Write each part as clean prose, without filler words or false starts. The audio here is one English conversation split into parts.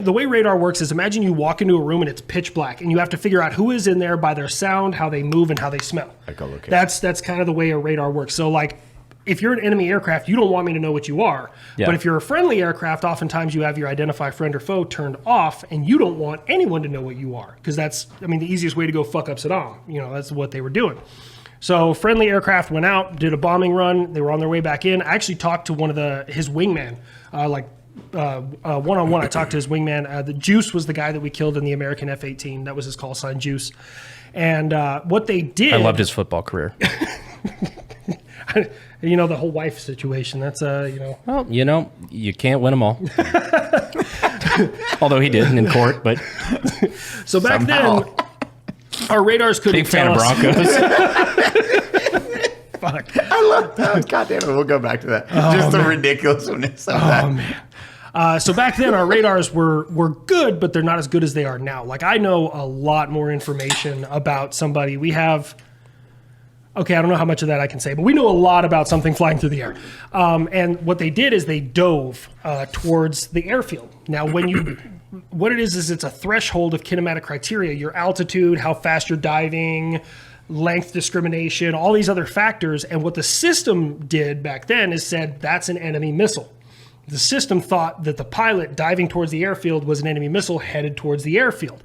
The way radar works is imagine you walk into a room and it's pitch black and you have to figure out who is in there by their sound, how they move, and how they smell. That's kind of the way a radar works. So like if you're an enemy aircraft, you don't want me to know what you are. Yeah. But if you're a friendly aircraft, oftentimes you have your identify friend or foe turned off and you don't want anyone to know what you are. Because that's, I mean, the easiest way to go fuck up Saddam. You know, that's what they were doing. So friendly aircraft went out, did a bombing run. They were on their way back in. I actually talked to one of his wingman, one-on-one. I talked to his wingman. The Juice was the guy that we killed in the American F-18. That was his call sign, Juice. And what they did... I loved his football career. You know, the whole wife situation. That's, you know... Well, you know, you can't win them all. Although he did in court, but... So back then, our radars couldn't tell us... Big fan of Broncos. Fuck. I love that. God damn it. We'll go back to that. Just the ridiculousness of that. Oh, man. So back then, our radars were good, but they're not as good as they are now. Like, I know a lot more information about somebody. We have... Okay, I don't know how much of that I can say, but we know a lot about something flying through the air. And what they did is they dove towards the airfield. Now, what it is it's a threshold of kinematic criteria. Your altitude, how fast you're diving, length discrimination, all these other factors. And what the system did back then is said, that's an enemy missile. The system thought that the pilot diving towards the airfield was an enemy missile headed towards the airfield.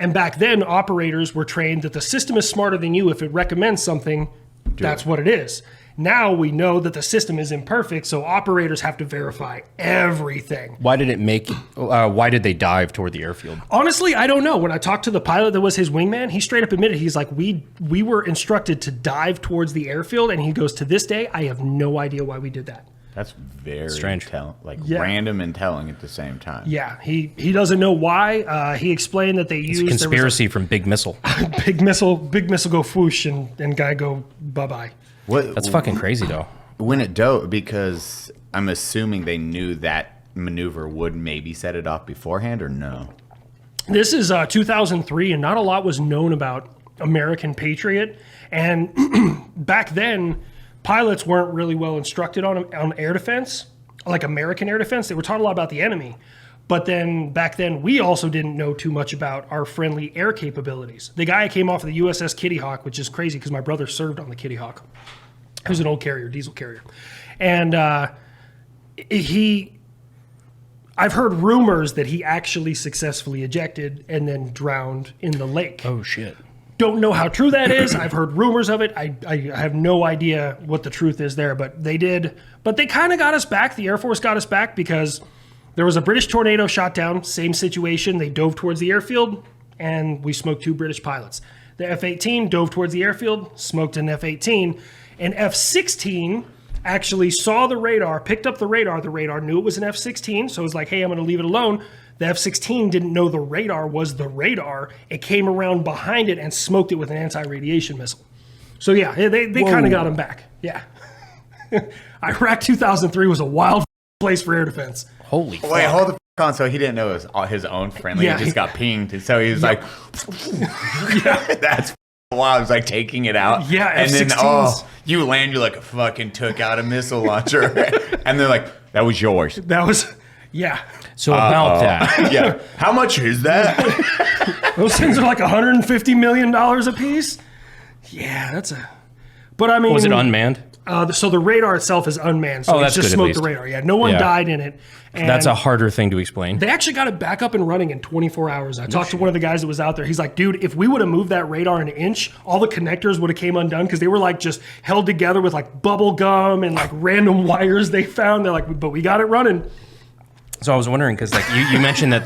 And back then, operators were trained that the system is smarter than you. If it recommends something, that's what it is. Now we know that the system is imperfect, so operators have to verify everything. Why did they dive toward the airfield? Honestly, I don't know. When I talked to the pilot that was his wingman, he straight up admitted, he's like, we were instructed to dive towards the airfield, and he goes, to this day, I have no idea why we did that. That's very strange. Random and telling at the same time. Yeah, he doesn't know why. He explained that they used... It's a conspiracy from Big Missile. Big missile go whoosh and guy go bye-bye. That's fucking crazy, though. When it dove, because I'm assuming they knew that maneuver would maybe set it off beforehand, or no? This is 2003, and not a lot was known about American Patriot. And back then... pilots weren't really well instructed on air defense, like American air defense. They were taught a lot about the enemy. But then back then, we also didn't know too much about our friendly air capabilities. The guy came off of the USS Kitty Hawk, which is crazy because my brother served on the Kitty Hawk. He was an old carrier, diesel carrier. And I've heard rumors that he actually successfully ejected and then drowned in the lake. Oh, shit. Don't know how true that is. I've heard rumors of it. I have no idea what the truth is there, but they did. But they kind of got us back. The Air Force got us back because there was a British Tornado shot down. Same situation. They dove towards the airfield, and we smoked 2 British pilots. The F-18 dove towards the airfield, smoked an F-18. And F-16 actually saw the radar, picked up the radar. The radar knew it was an F-16, so it was like, hey, I'm going to leave it alone. The F-16 didn't know the radar was the radar. It came around behind it and smoked it with an anti-radiation missile. So yeah, they kind of got him back. Yeah. Iraq 2003 was a wild place for air defense. Holy fuck. Wait, hold the on. So he didn't know it was his own friendly. Yeah, he just got pinged. So he was like, yeah, that's wild. It was like taking it out. Yeah, and F-16s. then, you land, you like, fucking took out a missile launcher. And they're like, that was yours. That was, yeah. So about that. Yeah. How much is that? Those things are like $150 million a piece. Yeah, that's a... But I mean... Was it unmanned? So the radar itself is unmanned. So it's just smoked the radar. Yeah, no one died in it. And that's a harder thing to explain. They actually got it back up and running in 24 hours. I talked to one of the guys that was out there. He's like, dude, if we would have moved that radar an inch, all the connectors would have came undone because they were like just held together with like bubble gum and like random wires they found. They're like, but we got it running. So I was wondering, because like you mentioned that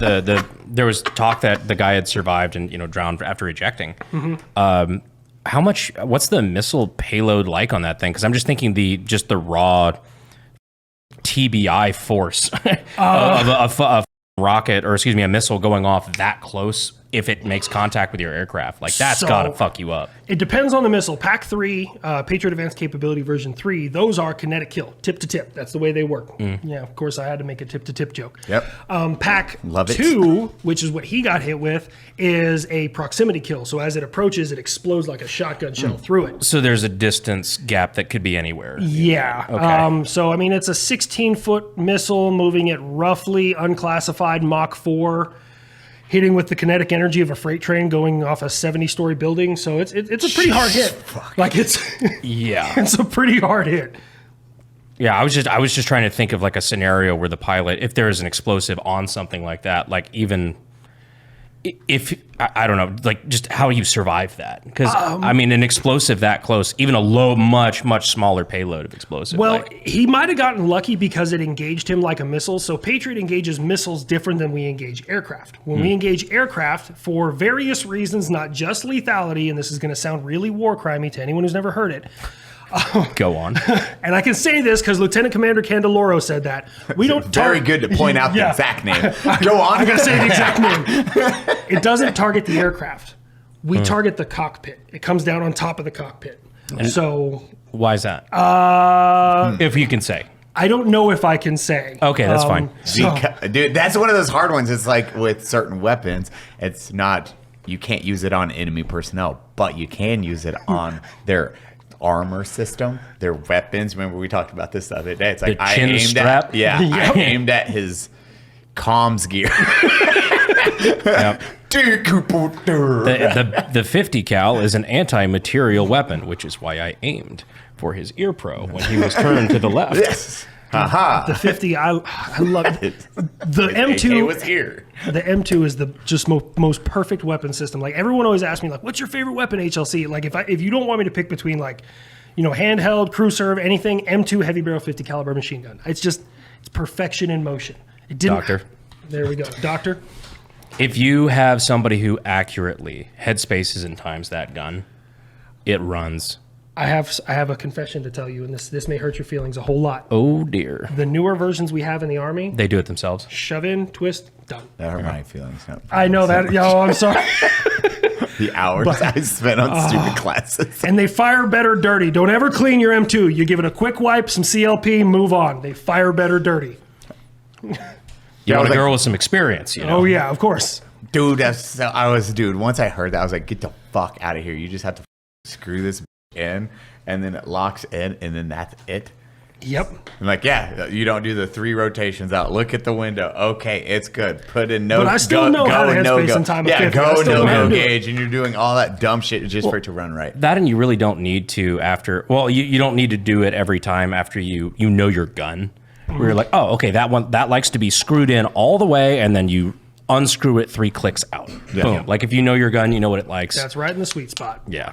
there was talk that the guy had survived and drowned after ejecting. Mm-hmm. What's the missile payload like on that thing? Because I'm just thinking the raw TBI force of a rocket, or excuse me, a missile going off that close if it makes contact with your aircraft. Like, that's So- got to fuck you up. It depends on the missile. Pack 3, Patriot Advanced Capability version 3, those are kinetic kill, tip to tip. That's the way they work. Yeah, of course, I had to make a tip to tip joke. Yep. Pack Love it. 2, which is what he got hit with, is a proximity kill. So as it approaches, it explodes like a shotgun shell through it. So there's a distance gap that could be anywhere. Yeah. Okay. So, I mean, it's a 16-foot missile moving at roughly unclassified Mach 4, hitting with the kinetic energy of a freight train going off a 70-story building. So it's a pretty hard hit. Like, it's Yeah. it's a pretty hard hit. Yeah, I was just trying to think of like a scenario where the pilot, if there is an explosive on something like that, like even if I don't know, like just how you survive that. Because I mean, an explosive that close, even a low, much smaller payload of explosive. Well, like, he might have gotten lucky because it engaged him like a missile. So Patriot engages missiles different than we engage aircraft. When we engage aircraft, for various reasons, not just lethality, and this is going to sound really war crimey to anyone who's never heard it, go on. and I can say this because Lieutenant Commander Candeloro said that. We don't Very good to point out Yeah. the exact name. Go on. I gotta say the exact name. It doesn't target the aircraft. We target the cockpit. It comes down on top of the cockpit. So Why is that? If you can say. I don't know if I can say. Okay, that's fine. So, Dude, that's one of those hard ones. It's like with certain weapons, it's not, you can't use it on enemy personnel, but you can use it on their armor system, their weapons. Remember we talked about this the other day. It's like The chin strap? I aimed at his comms gear. Yep. The 50 cal is an anti-material weapon, which is why I aimed for his ear pro when he was turned to the left. Yes. Haha. the 50, I love it. The AK M2 was here. The M2 is the just most perfect weapon system. Like everyone always asks me, like, what's your favorite weapon, HLC? Like if you don't want me to pick between like, handheld, crew serve, anything, M2 heavy barrel 50 caliber machine gun. It's perfection in motion. It didn't. Doctor. There we go, Doctor. If you have somebody who accurately headspaces and times that gun, it runs. I have a confession to tell you, and this may hurt your feelings a whole lot. Oh dear. The newer versions we have in the Army, They do it themselves. shove in, twist, done. That hurt my feelings. No, I know that. Yo, I'm sorry. The hours I spent on stupid classes. And they fire better dirty. Don't ever clean your M2. You give it a quick wipe, some CLP, move on. They fire better dirty. You want a like- girl with some experience, you know? Oh yeah, of course. Dude, once I heard that, I was like, get the fuck out of here. You just have to screw this in, and then it locks in, and then that's it. Yep. I'm like, yeah, you don't do the 3 rotations out. Look at the window. Okay, it's good. Put in no. But I still know how to and headspace in time of Yeah, 50. I go still know how no to do it. gauge, and you're doing all that dumb shit just for it to run right. That, and you really don't need to you don't need to do it every time after you know your gun. Where you're like, oh, okay, that likes to be screwed in all the way, and then you unscrew it 3 clicks out. Boom. Like if you know your gun, you know what it likes. That's right in the sweet spot. Yeah.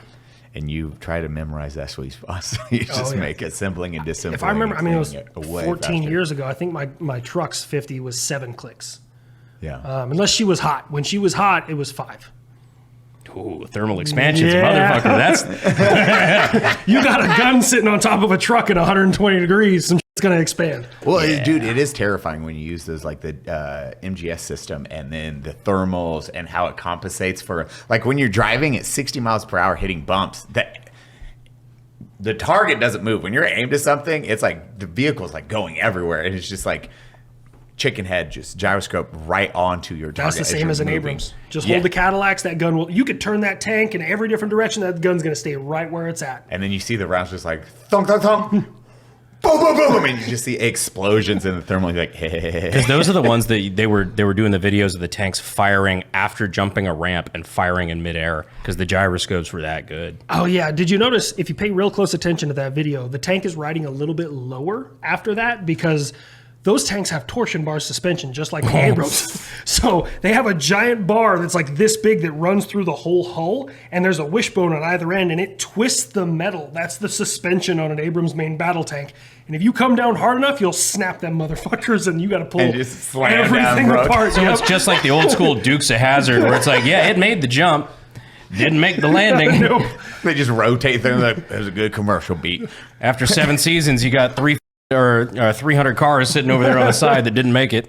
And you try to memorize that sweet spot. So you just yeah. make assembling and disassembling. If I remember, and it was cleaning it way 14 faster. years ago. I think my truck's 50 was 7 clicks. Yeah. Unless she was hot. When she was hot, it was 5. Ooh, thermal expansions, Yeah. motherfucker. That's You got a gun sitting on top of a truck at 120 degrees. Some shit's going to expand. Well, dude, it is terrifying when you use those like the MGS system and then the thermals and how it compensates for like when you're driving at 60 miles per hour hitting bumps. The target doesn't move when you're aimed at something. It's like the vehicle's like going everywhere, and it's just like chicken head, just gyroscope right onto your target. That's the same you're as an moving. Abrams. Just Yeah. hold the Cadillacs. That gun will. You could turn that tank in every different direction. That gun's going to stay right where it's at. And then you see the rounds just like thunk, thunk, thunk. Boom, boom, boom. And you just see explosions in the thermal. You're like, hey. because those are the ones that they were doing the videos of the tanks firing after jumping a ramp and firing in midair because the gyroscopes were that good. Oh yeah. Did you notice if you pay real close attention to that video, the tank is riding a little bit lower after that because those tanks have torsion bar suspension, just like the Abrams. So they have a giant bar that's like this big that runs through the whole hull, and there's a wishbone on either end, and it twists the metal. That's the suspension on an Abrams main battle tank. And if you come down hard enough, you'll snap them motherfuckers, and you got to pull And just slam down, everything bro. apart. So Yep. it's just like the old school Dukes of Hazzard, where it's like, yeah, it made the jump, didn't make the landing. Nope. They just rotate things like, there's a good commercial beat. After 7 seasons, you got 300 cars sitting over there on the side that didn't make it.